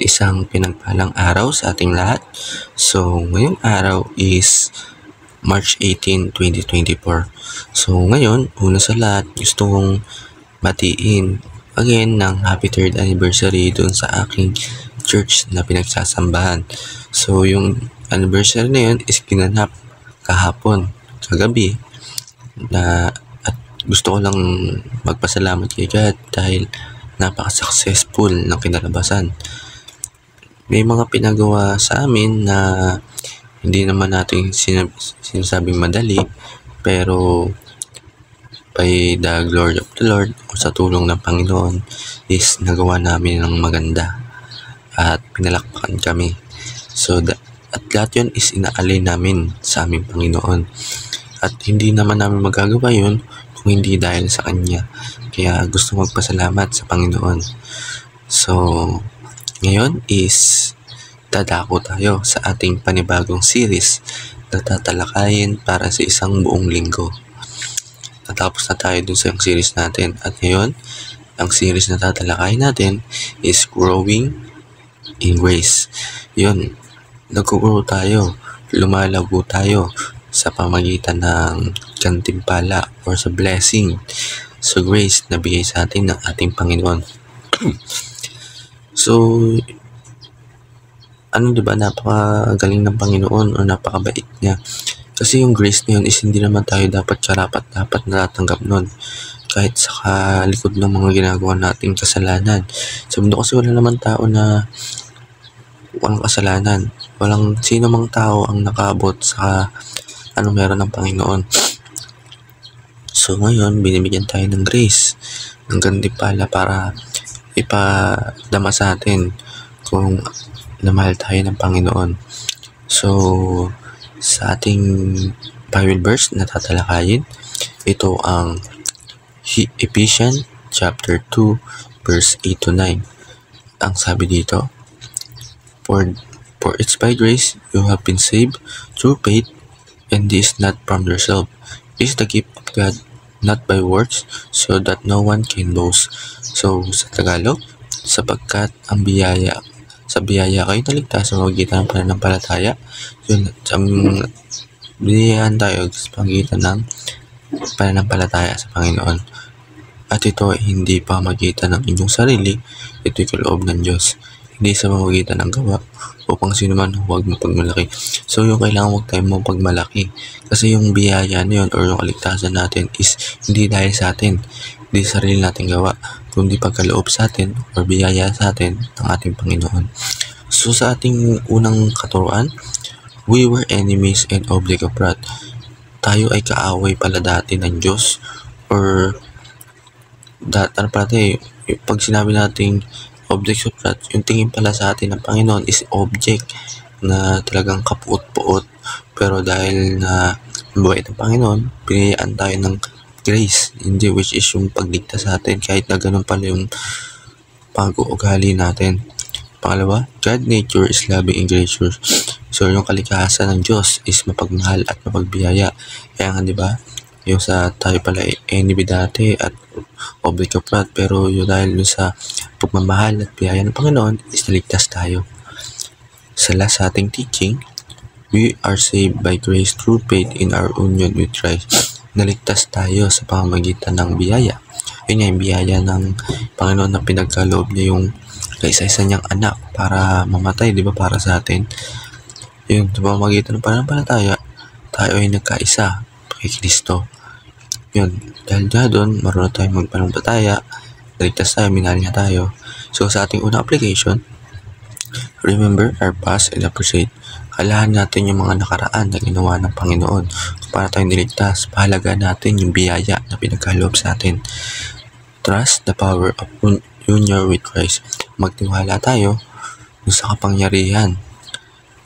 Isang pinagpalang araw sa ating lahat. So, ngayong araw is March 18, 2024. So, ngayon, una sa lahat, gusto kong batiin again ng happy 3rd anniversary dun sa aking church na pinagsasambahan. So, yung anniversary na yun is ginanap kagabi, na at gusto ko lang magpasalamat kay God dahil napaka-successful ng kinalabasan. May mga pinagawa sa amin na hindi naman natin sinasabing madali, pero by the glory of the Lord o sa tulong ng Panginoon is nagawa namin ng maganda at pinalakpakan kami. So, at lahat yun is inaalay namin sa aming Panginoon. At hindi naman namin magagawa yun kung hindi dahil sa Kanya. Kaya gusto magpasalamat sa Panginoon. So, ngayon is dadako tayo sa ating panibagong series na tatalakayin para sa isang buong linggo. Natapos na tayo dun sa series natin at ngayon, ang series na tatalakayin natin is Growing in Grace. Yun, nag-grow tayo, lumalago tayo sa pamagitan ng gantimpala or sa blessing, sa grace na bigay sa atin ng ating Panginoon. So, diba, napakagaling ng Panginoon o napakabait niya. Kasi yung grace na yun is hindi naman tayo dapat dapat natatanggap nun. Kahit sa likod ng mga ginagawa nating kasalanan. Sa mundo kasi wala naman tao na walang kasalanan. Walang sino mang tao ang nakaabot sa meron ng Panginoon. So ngayon, binibigyan tayo ng grace, ng gantimpala para ipadama sa atin kung namahal tayo ng Panginoon. So, sa ating Bible verse na tatalakayin, ito ang Ephesians chapter 2 verse 8 to 9. Ang sabi dito, For it's by grace you have been saved through faith, and this not from yourself. It is the gift of God, not by works, so that no one can boast. So, sa Tagalog, sapagkat ang sa biyaya kayo naligtas sa pamagitan ng pananampalataya. Yun, biniyahan tayo sa pamagitan ng pananampalataya sa Panginoon. At ito ay hindi pamagitan ng inyong sarili, ito'y kaloob ng Diyos. Hindi sa pamagitan ng gawa, upang sino man huwag mapagmalaki. So, yung kailangan huwag tayo mapagmalaki. Kasi yung biyaya na yun or yung kaligtasan natin is hindi dahil sa atin, hindi sa sarili nating gawa, kundi pagkaloob sa atin or biyaya sa atin ng ating Panginoon. So, sa ating unang katuruan, we were enemies and object of wrath. Tayo ay kaaway pala dati ng Diyos or pag sinabi nating objects of wrath, yung tingin pala sa atin ng Panginoon is object na talagang kapuot-puot. Pero dahil na mabait ng Panginoon, pinayaan tayo ng grace, hindi which is yung pagligtas sa atin kahit na ganun pala yung pag-uugali natin. Pangalawa, God nature is loving and gracious. So yung kalikasan ng Diyos is mapagmahal at mapagbiyaya. Kaya nga, di ba, yung sa tayo pala enemy dati at object of wrath, pero yung dahil sa pagmamahal at biyaya ng Panginoon is naligtas tayo. Sa last ating teaching, we are saved by grace through faith in our union with Christ. Naligtas tayo sa pamamagitan ng biyaya. Yun yung biyaya ng Panginoon na pinagkaloob niya yung isa-isa niyang anak para mamatay, di ba, para sa atin. Yun, sa pamamagitan ng pananampalataya, tayo ay nagkaisa kay Kristo. Yun, dahil doon, marunong tayo magpanampalataya, naligtas tayo, minahal niya tayo. So, sa ating unang application, remember our past and appreciate. Kailangan natin yung mga nakaraan na ginawa ng Panginoon. Kung para tayo niligtas, pahalagaan natin yung biyaya na pinagkaloob sa atin. Trust the power of union with Christ. Magtiwala tayo sa kapangyarihan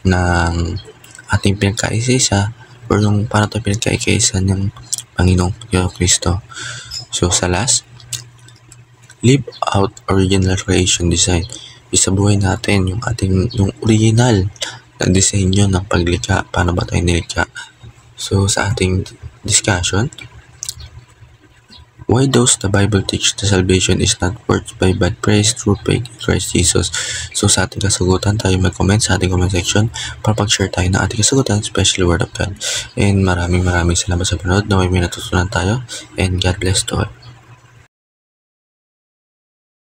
ng ating pinagkaisa or yung paano tayo pinagkaisa ng Panginoong Kristo. So, sa last, live out original creation design. Isabuhay natin yung original na disenyo ng paglikha. Paano ba tayo nilikha? So, sa ating discussion, Why does the Bible teach the salvation is not works by but praise through faith in Christ Jesus? So sa ating kasagutan, tayo mag-comment sa ating comment section para pag-share tayo ng ating kasagutan, especially Word of God. And maraming salamat sa panood. Naway may natutunan tayo and God bless to all.